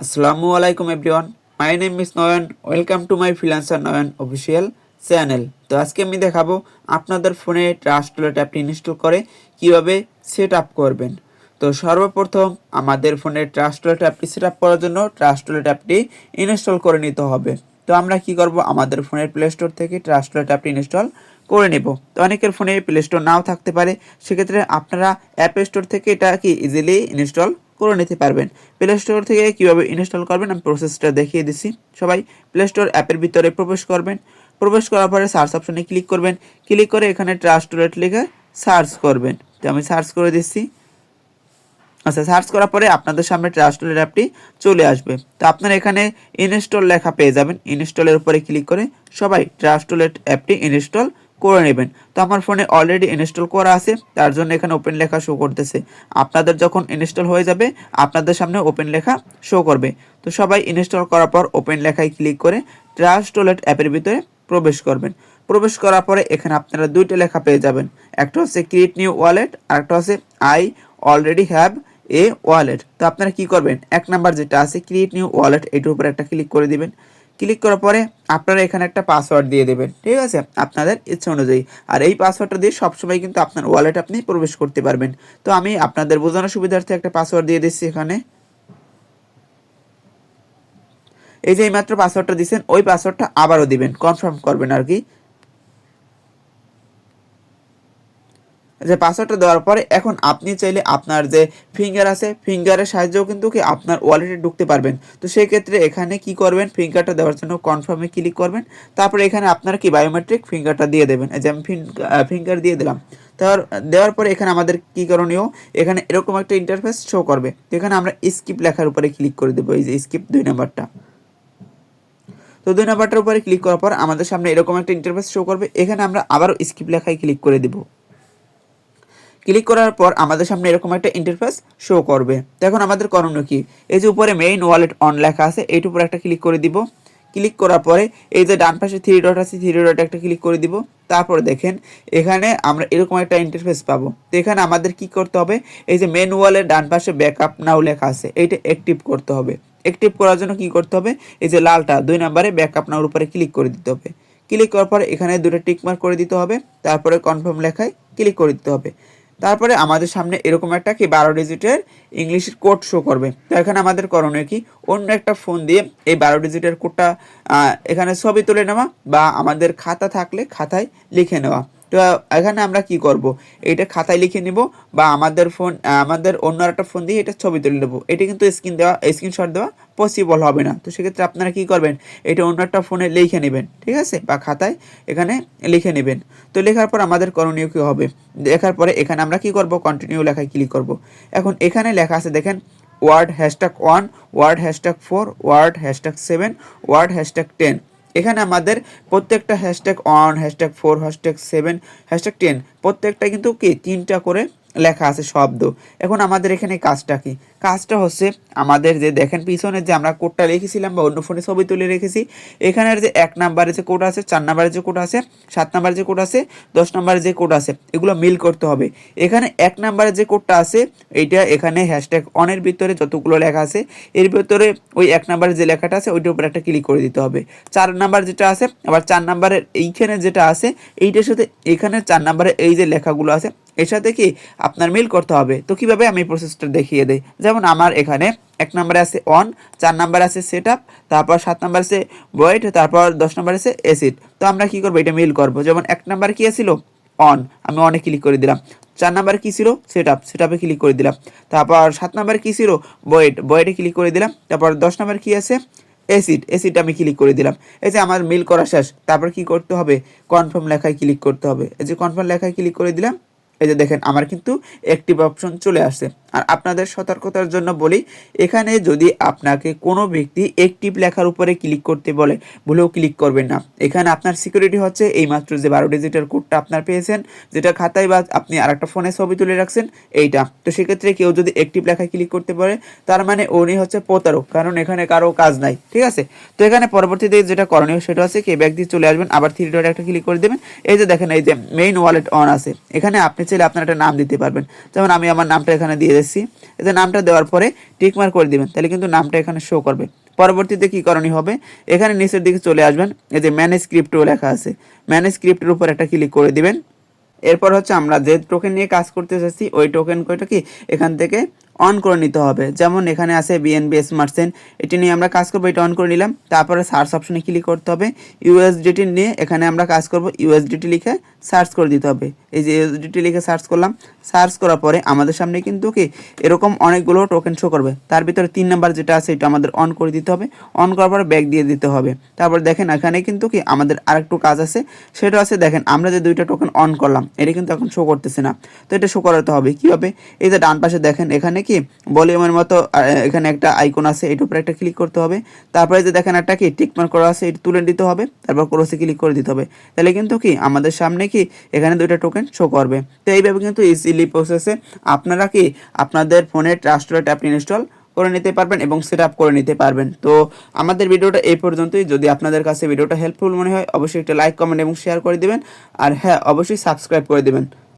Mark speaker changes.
Speaker 1: আসসালামু আলাইকুম everyone, my name is Nayan. Welcome to my freelancer Nayan official channel. তো আজকে আমি দেখাবো আপনাদের ফোনে ট্রাস্টলেট অ্যাপটি ইনস্টল করে কিভাবে সেট আপ করবেন। তো সর্বপ্রথম আমাদের ফোনে ট্রাস্টলেট অ্যাপটি সেট আপ করার জন্য ট্রাস্টলেট অ্যাপটি ইনস্টল করে নিতে হবে। তো আমরা কি করব, আমাদের ফোনের প্লে স্টোর থেকে ট্রাস্টলেট অ্যাপটি ইনস্টল করে নেব। তো অনেকের ফোনে প্লে স্টোর নাও থাকতে পারে, সেক্ষেত্রে আপনারা অ্যাপ স্টোর থেকে এটা কি ইজিলি ইনস্টল করে নিতে পারবেন। প্লে স্টোর থেকে কীভাবে ইনস্টল করবেন আমি প্রসেসটা দেখিয়ে দিচ্ছি। সবাই প্লে স্টোর অ্যাপের ভিতরে প্রবেশ করবেন। প্রবেশ করার পরে সার্চ অপশনে ক্লিক করবেন। ক্লিক করে এখানে ট্রাস্টলেট লিখে সার্চ করবেন। তো আমি সার্চ করে দিচ্ছি। আচ্ছা, সার্চ করার পরে আপনাদের সামনে ট্রাস্টলেট অ্যাপটি চলে আসবে। তো আপনারা এখানে ইনস্টল লেখা পেয়ে যাবেন। ইনস্টলের উপরে ক্লিক করে সবাই ট্রাস্টলেট অ্যাপটি ইনস্টল করে নেবেন। তো আমার ফোনে অলরেডি ইনস্টল করা আছে, তার জন্য এখানে ওপেন লেখা শো করতেছে। আপনাদের যখন ইনস্টল হয়ে যাবে আপনাদের সামনে ওপেন লেখা শো করবে। তো সবাই ইনস্টল করার পর ওপেন লেখায় ক্লিক করে ট্রাস্টলেট অ্যাপের ভিতরে প্রবেশ করবেন। প্রবেশ করার পরে এখানে আপনারা দুইটা লেখা পেয়ে যাবেন। একটা হচ্ছে ক্রিয়েট নিউ ওয়ালেট, আর একটা হচ্ছে I already have a wallet. তো আপনারা কি করবেন, এক নাম্বার যেটা আছে ক্রিয়েট নিউ ওয়ালেট, এটার উপরে একটা ক্লিক করে দিবেন। ক্লিক করার পরে আপনারা এখানে একটা পাসওয়ার্ড দিয়ে দেবেন, ঠিক আছে, আপনাদের ইচ্ছা অনুযায়ী। আর এই পাসওয়ার্ডটা দিয়ে সবসময় কিন্তু আপনার ওয়ালেট আপনি প্রবেশ করতে পারবেন। তো আমি আপনাদের বোঝানোর সুবিধার্থে একটা পাসওয়ার্ড দিয়ে দিচ্ছি এখানে। এই যে এইমাত্র পাসওয়ার্ডটা দিচ্ছেন, ওই পাসওয়ার্ডটা আবারও দিবেন, কনফার্ম করবেন আর কি। যে পাসওয়ার্ডটা দেওয়ার পরে এখন আপনি চাইলে আপনার যে ফিঙ্গার আছে, ফিঙ্গারের সাহায্যেও কিন্তু কি আপনার ওয়ালেটে ঢুকতে পারবেন। তো সেই ক্ষেত্রে এখানে কি করবেন, ফিঙ্গারটা দেওয়ার জন্য কনফার্মে ক্লিক করবেন। তারপরে এখানে আপনারা কি বায়োমেট্রিক ফিঙ্গারটা দিয়ে দেবেন। এই যে আমি ফিঙ্গার দিয়ে দিলাম। তার দেওয়ার পরে এখানে আমাদের কি করণীয়, এখানে এরকম একটা ইন্টারফেস শো করবে। তো এখানে আমরা স্কিপ লেখার উপরে ক্লিক করে দেবো, এই যে স্কিপ 2 নাম্বারটা। তো 2 নাম্বারটার উপরে ক্লিক করার পর আমাদের সামনে এরকম একটা ইন্টারফেস শো করবে। এখানে আমরা আবারও স্কিপ লেখায় ক্লিক করে দেবো। ক্লিক করার পর আমাদের সামনে এরকম একটা ইন্টারফেস শো করবে। তো এখন আমাদের করণীয় কি, এই যে উপরে মেইন ওয়ালেট অন লেখা আছে, এইটার উপরে একটা ক্লিক করে দিব। ক্লিক করার পরে এই যে ডান পাশে 3 ডট আছে, 3 ডট একটা ক্লিক করে দিব। তারপরে দেখেন এখানে আমরা এরকম একটা ইন্টারফেস পাবো। তো এখানে আমাদের কি করতে হবে, এই যে মেন ওয়ালের ডান পাশে ব্যাকআপ নাও লেখা আছে, এইটা অ্যাক্টিভ করতে হবে। অ্যাক্টিভ করার জন্য কি করতে হবে, এই যে লালটা 2 নম্বরে ব্যাকআপ নাওর উপরে ক্লিক করে দিতে হবে। ক্লিক করার পরে এখানে দুটো টিকমার্ক করে দিতে হবে। তারপরে কনফার্ম লেখায় ক্লিক করে দিতে হবে। তারপরে আমাদের সামনে এরকম একটা কি 12 ডিজিটের ইংলিশের কোড শো করবে। তো এখানে আমাদের করণীয় কি, অন্য একটা ফোন দিয়ে এই 12 ডিজিটের কোডটা এখানে ছবি তুলে নেওয়া, বা আমাদের খাতা থাকলে খাতায় লিখে নেওয়া। তো এখানে আমরা কি করব, এইটা খাতায় লিখে নিব, বা আমাদের অন্য একটা ফোন দিয়ে এটা ছবি তুলে নেব। এটা কিন্তু স্ক্রিনশট দেওয়া পসিবল হবে না। তো সেক্ষেত্রে আপনারা কি করবেন, এটা অন্য একটা ফোনে লিখে নেবেন, ঠিক আছে, বা খাতায় এখানে লিখে নেবেন। তো লেখার পর আমাদের করণীয় কী হবে, লেখার পরে এখানে আমরা কি করব, কন্টিনিউ লেখায় ক্লিক করব। এখন এখানে লেখা আছে দেখেন, ওয়ার্ড #1, ওয়ার্ড #4, ওয়ার্ড #7, ওয়ার্ড #10। এখানে আমাদের প্রত্যেকটা #1, #4, #7, #10 প্রত্যেকটা কিন্তু কি 3টা করে লেখা আছে শব্দ। এখন আমাদের এখানে কাজটা কি, কাজটা হচ্ছে আমাদের যে দেখেন পিছনে যে আমরা কোডটা লিখেছিলাম বা অন্য ফোনে ছবি তুলে রেখেছি, এখানের যে 1 নাম্বারে যে কোড আছে, 4 নাম্বারে যে কোড আছে, 7 নাম্বারে যে কোড আছে, 10 নাম্বারে যে কোড আছে, এগুলো মিল করতে হবে। এখানে 1 নাম্বারে যে কোডটা আছে এইটা এখানে #1 এর ভিতরে যতগুলো লেখা আছে এর ভিতরে ওই 1 নাম্বারে যে লেখাটা আছে ওইটার উপর একটা ক্লিক করে দিতে হবে। 4 নাম্বার যেটা আছে, আবার 4 নাম্বারের এইখানে যেটা আছে এইটার সাথে এখানে 4 নাম্বারে এই যে লেখাগুলো আছে এর সাথে কি আপনার মিল করতে হবে। তো কিভাবে আমি প্রসেসটা দেখিয়ে দেই, যেমন আমার এখানে 1 নম্বরে আছে অন, 4 নম্বরে আছে সেট আপ, তারপর 7 নম্বরে আছে ওয়েট, তারপর 10 নম্বরে আছে এসিড। তো আমরা কি করবো, এটা মিল করবো। যেমন 1 নাম্বার কি ছিল অন, আমি অনে ক্লিক করে দিলাম। 4 নাম্বারে কি ছিল সেট আপে ক্লিক করে দিলাম। তারপর 7 নাম্বারে কি ছিল বয়েটে ক্লিক করে দিলাম। তারপর 10 নাম্বার কি আছে এসিড আমি ক্লিক করে দিলাম। এই যে আমার মিল করা শেষ। তারপর কি করতে হবে, কনফার্ম লেখায় ক্লিক করতে হবে। এই যে কনফার্ম লেখায় ক্লিক করে দিলাম, এই যে দেখেন আমার কিন্তু অ্যাক্টিভ অপশন চলে আসছে। আর আপনাদের সতর্কতার জন্য বলি, এখানে যদি আপনাকে কোনো ব্যক্তি অ্যাক্টিভ লেখার উপরে ক্লিক করতে বলে, ভুলেও ক্লিক করবেন না। এখানে আপনার সিকিউরিটি হচ্ছে এইমাত্র যে 12 ডিজিটের কোডটা আপনার পেয়েছেন, যেটা খাতায় বা আপনি আরেকটা ফোনে ছবি তুলে রাখছেন এইটা। তো সেক্ষেত্রে কেউ যদি অ্যাক্টিভ লেখায় ক্লিক করতে পারে, তার মানে উনি হচ্ছে প্রতারক, কারণ এখানে কারো কাজ নাই, ঠিক আছে। তো এখানে পরবর্তীতে যেটা করণীয় সেটা হচ্ছে কি, ব্যাক দিয়ে চলে আসবেন, আবার 3 ডট একটা ক্লিক করে দেবেন। এই যে দেখেন এই যে মেইন ওয়ালেট অন আছে, এখানে আপনি চাইলে আপনার একটা নাম দিতে পারবেন। যেমন আমি আমার নামটা এখানে দিয়ে দিচ্ছি দিতেছি। এতে নামটা দেওয়ার পরে টিকমার্ক করে দিবেন, তাহলে কিন্তু নামটা এখানে শো করবে। পরবর্তীতে কি করণীয় হবে, এখানে নিচের দিকে চলে আসবেন, এই যে ম্যানেজ ক্রিপ্টো লেখা আছে, ম্যানেজ ক্রিপ্টোর উপর একটা ক্লিক করে দিবেন। এরপর হচ্ছে আমরা যে টোকেন নিয়ে কাজ করতে চাচ্ছি ওই টোকেন কয়টা কি এখান থেকে অন করে নিতে হবে। যেমন এখানে আছে বিএনবি স্মার্ট চেইন, এটি নিয়ে আমরা কাজ করবো, এটা অন করে নিলাম। তারপরে সার্চ অপশনে ক্লিক করতে হবে, ইউএসডিটি নিয়ে এখানে আমরা কাজ করব, ইউএসডিটি লিখে সার্চ করে দিতে হবে। এই যে ইউএসডিটি লিখে সার্চ করলাম, সার্চ করার পরে আমাদের সামনে কিন্তু কি এরকম অনেকগুলো টোকেন শো করবে। তার ভিতরে 3 নাম্বার যেটা আছে এটা আমাদের অন করে দিতে হবে, অন করার পরে ব্যাক দিয়ে দিতে হবে। তারপর দেখেন এখানে কিন্তু কি আমাদের আরেকটু কাজ আছে, সেটা আছে দেখেন আমরা যে 2টা টোকেন অন করলাম এটা কিন্তু এখন শো করতেছে না। তো এটা শো করাতে হবে কীভাবে, এই যে ডান পাশে দেখেন এখানে কি ভলিউমের মতো এখানে একটা আইকন আছে, এটার উপরে একটা ক্লিক করতে হবে। তারপরে যে দেখেন একটা কি টিকমার্ক করা আছে এটা তুলে দিতে হবে, তারপর ক্রসে ক্লিক করে দিতে হবে। তাহলে কিন্তু কি আমাদের সামনে কি এখানে 2টা টোকেন শো করবে। তো এইভাবে কিন্তু ইজিলি প্রসেসে আপনারা কি আপনাদের ফোনে ট্রাস্ট ওয়ালেট অ্যাপ ইনস্টল করে নিতে পারবেন এবং সেট আপ করে নিতে পারবেন। তো আমাদের ভিডিওটা এই পর্যন্তই। যদি আপনাদের কাছে ভিডিওটা হেল্পফুল মনে হয় অবশ্যই একটা লাইক, কমেন্ট এবং শেয়ার করে দিবেন। আর হ্যাঁ, অবশ্যই সাবস্ক্রাইব করে দিবেন।